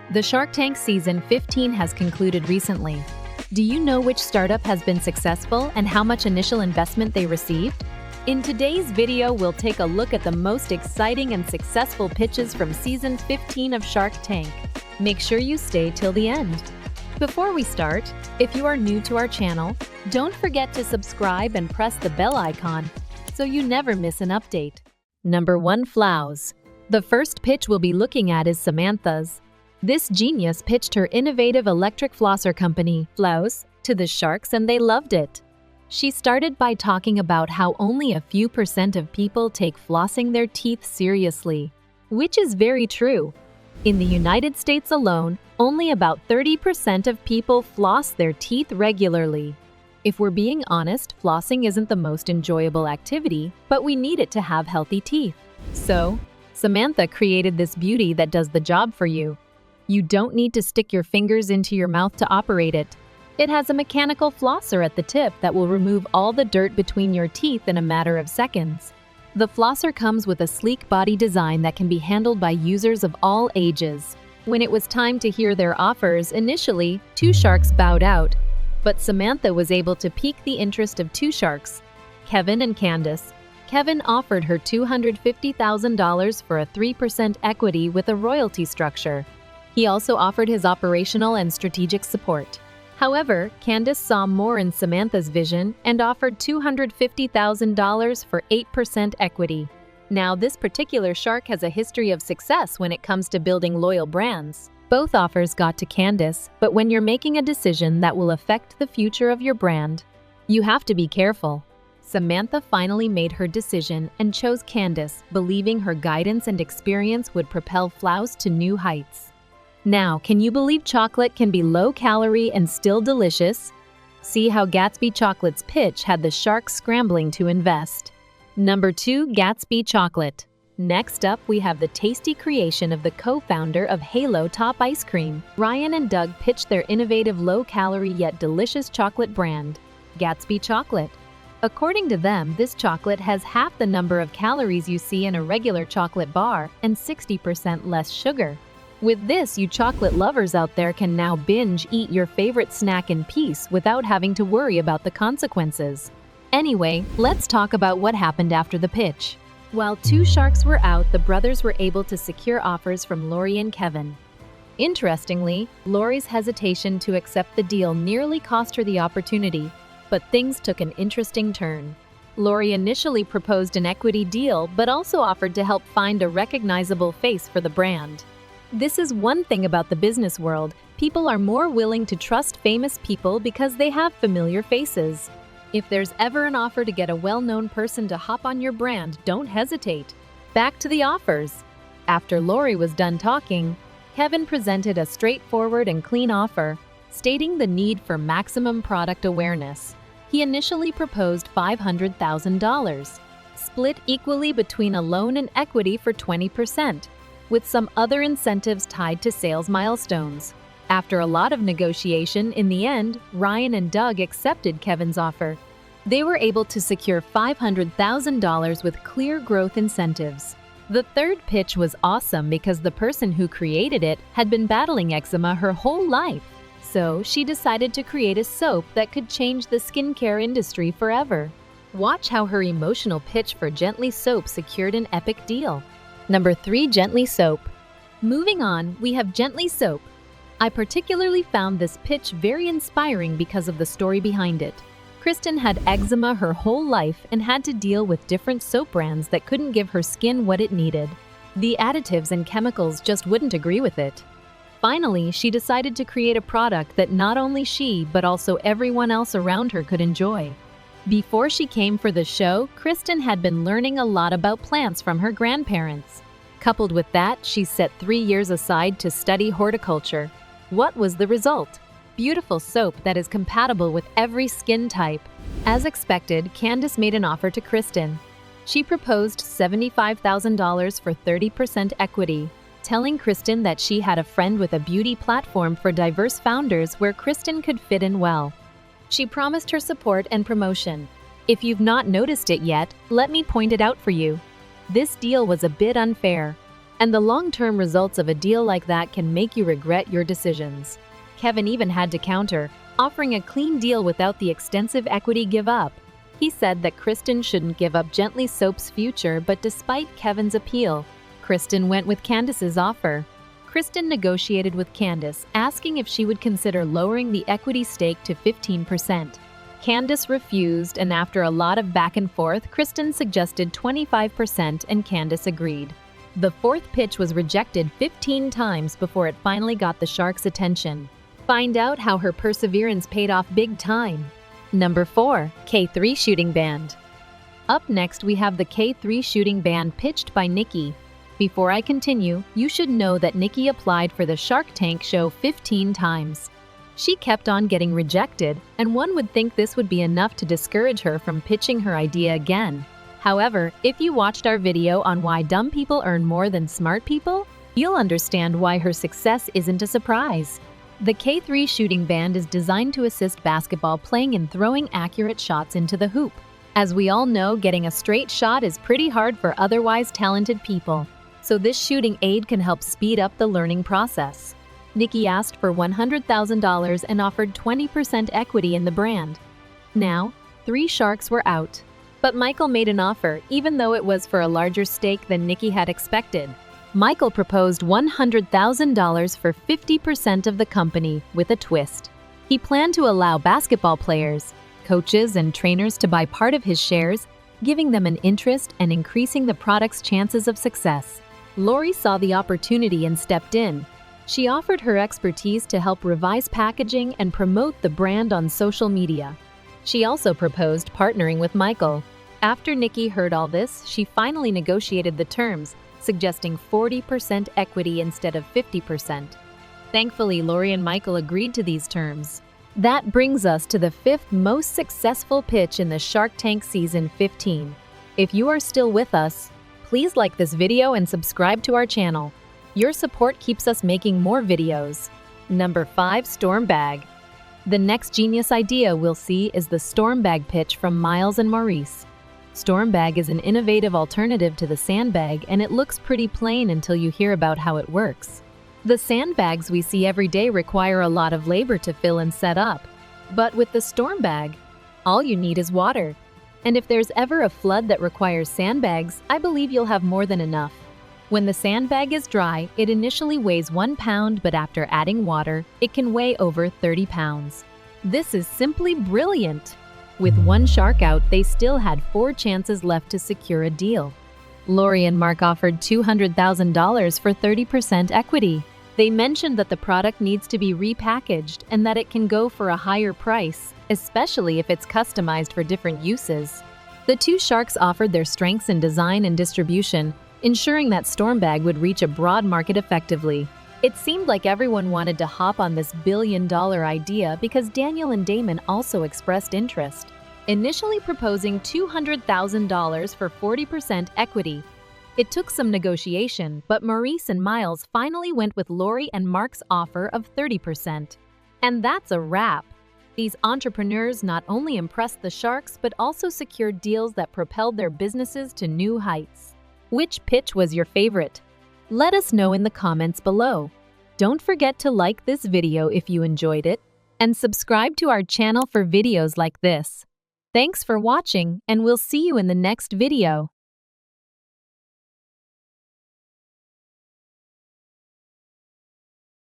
The Shark Tank Season 15 has concluded recently. Do you know which startup has been successful and how much initial investment they received? In today's video, we'll take a look at the most exciting and successful pitches from Season 15 of Shark Tank. Make sure you stay till the end. Before we start, if you are new to our channel, don't forget to subscribe and press the bell icon so you never miss an update. Number 1. Flaus. The first pitch we'll be looking at is Samantha's. This genius pitched her innovative electric flosser company, Flaus, to the sharks and they loved it. She started by talking about how only a few % of people take flossing their teeth seriously, which is very true. In the United States alone, only about 30% of people floss their teeth regularly. If we're being honest, flossing isn't the most enjoyable activity, but we need it to have healthy teeth. So, Samantha created this beauty that does the job for you. You don't need to stick your fingers into your mouth to operate it. It has a mechanical flosser at the tip that will remove all the dirt between your teeth in a matter of seconds. The flosser comes with a sleek body design that can be handled by users of all ages. When it was time to hear their offers, initially, 2 sharks bowed out. But Samantha was able to pique the interest of 2 sharks, Kevin and Candice. Kevin offered her $250,000 for a 3% equity with a royalty structure. He also offered his operational and strategic support. However, Candice saw more in Samantha's vision and offered $250,000 for 8% equity. Now, this particular shark has a history of success when it comes to building loyal brands. Both offers got to Candice, but when you're making a decision that will affect the future of your brand, you have to be careful. Samantha finally made her decision and chose Candice, believing her guidance and experience would propel Flaus to new heights. Now, can you believe chocolate can be low-calorie and still delicious? See how Gatsby Chocolate's pitch had the sharks scrambling to invest. Number 2. Gatsby Chocolate. Next up, we have the tasty creation of the co-founder of Halo Top Ice Cream. Ryan and Doug pitched their innovative low-calorie yet delicious chocolate brand, Gatsby Chocolate. According to them, this chocolate has half the number of calories you see in a regular chocolate bar and 60% less sugar. With this, you chocolate lovers out there can now binge eat your favorite snack in peace without having to worry about the consequences. Anyway, let's talk about what happened after the pitch. While 2 sharks were out, the brothers were able to secure offers from Lori and Kevin. Interestingly, Lori's hesitation to accept the deal nearly cost her the opportunity, but things took an interesting turn. Lori initially proposed an equity deal, but also offered to help find a recognizable face for the brand. This is one thing about the business world. People are more willing to trust famous people because they have familiar faces. If there's ever an offer to get a well-known person to hop on your brand, don't hesitate. Back to the offers. After Lori was done talking, Kevin presented a straightforward and clean offer, stating the need for maximum product awareness. He initially proposed $500,000, split equally between a loan and equity for 20%. With some other incentives tied to sales milestones. After a lot of negotiation, in the end, Ryan and Doug accepted Kevin's offer. They were able to secure $500,000 with clear growth incentives. The third pitch was awesome because the person who created it had been battling eczema her whole life. So she decided to create a soap that could change the skincare industry forever. Watch how her emotional pitch for Gently Soap secured an epic deal. Number 3. Gently Soap. Moving on, we have Gently Soap. I particularly found this pitch very inspiring because of the story behind it. Kristen had eczema her whole life and had to deal with different soap brands that couldn't give her skin what it needed. The additives and chemicals just wouldn't agree with it. Finally, she decided to create a product that not only she, but also everyone else around her could enjoy. Before she came for the show, Kristen had been learning a lot about plants from her grandparents. Coupled with that, she set 3 years aside to study horticulture. What was the result? Beautiful soap that is compatible with every skin type. As expected, Candice made an offer to Kristen. She proposed $75,000 for 30% equity, telling Kristen that she had a friend with a beauty platform for diverse founders where Kristen could fit in well. She promised her support and promotion. If you've not noticed it yet, let me point it out for you. This deal was a bit unfair. And the long-term results of a deal like that can make you regret your decisions. Kevin even had to counter, offering a clean deal without the extensive equity give-up. He said that Kristen shouldn't give up Gently Soap's future, but despite Kevin's appeal, Kristen went with Candice's offer. Kristen negotiated with Candice, asking if she would consider lowering the equity stake to 15%. Candice refused, and after a lot of back and forth, Kristen suggested 25% and Candice agreed. The fourth pitch was rejected 15 times before it finally got the shark's attention. Find out how her perseverance paid off big time. Number 4. K3 Shooting Band. Up next, we have the K3 Shooting Band pitched by Nikki. Before I continue, you should know that Nikki applied for the Shark Tank show 15 times. She kept on getting rejected, and one would think this would be enough to discourage her from pitching her idea again. However, if you watched our video on why dumb people earn more than smart people, you'll understand why her success isn't a surprise. The K3 Shooting Band is designed to assist basketball playing in throwing accurate shots into the hoop. As we all know, getting a straight shot is pretty hard for otherwise talented people, so this shooting aid can help speed up the learning process. Nikki asked for $100,000 and offered 20% equity in the brand. Now, 3 sharks were out. But Michael made an offer, even though it was for a larger stake than Nikki had expected. Michael proposed $100,000 for 50% of the company with a twist. He planned to allow basketball players, coaches, and trainers to buy part of his shares, giving them an interest and increasing the product's chances of success. Lori saw the opportunity and stepped in. She offered her expertise to help revise packaging and promote the brand on social media. She also proposed partnering with Michael. After Nikki heard all this, she finally negotiated the terms, suggesting 40% equity instead of 50%. Thankfully, Lori and Michael agreed to these terms. That brings us to the 5th most successful pitch in the Shark Tank Season 15. If you are still with us, please like this video and subscribe to our channel. Your support keeps us making more videos. Number 5. Stormbag. The next genius idea we'll see is the Stormbag pitch from Miles and Maurice. Stormbag is an innovative alternative to the sandbag, and it looks pretty plain until you hear about how it works. The sandbags we see every day require a lot of labor to fill and set up. But with the Stormbag, all you need is water. And if there's ever a flood that requires sandbags, I believe you'll have more than enough. When the sandbag is dry, it initially weighs 1 pound, but after adding water, it can weigh over 30 pounds. This is simply brilliant! With 1 shark out, they still had 4 chances left to secure a deal. Lori and Mark offered $200,000 for 30% equity. They mentioned that the product needs to be repackaged and that it can go for a higher price, especially if it's customized for different uses. The 2 sharks offered their strengths in design and distribution, ensuring that Stormbag would reach a broad market effectively. It seemed like everyone wanted to hop on this billion-dollar idea because Daniel and Damon also expressed interest, initially proposing $200,000 for 40% equity. It took some negotiation, but Maurice and Miles finally went with Lori and Mark's offer of 30%. And that's a wrap. These entrepreneurs not only impressed the sharks but also secured deals that propelled their businesses to new heights. Which pitch was your favorite? Let us know in the comments below. Don't forget to like this video if you enjoyed it, and subscribe to our channel for videos like this. Thanks for watching, and we'll see you in the next video.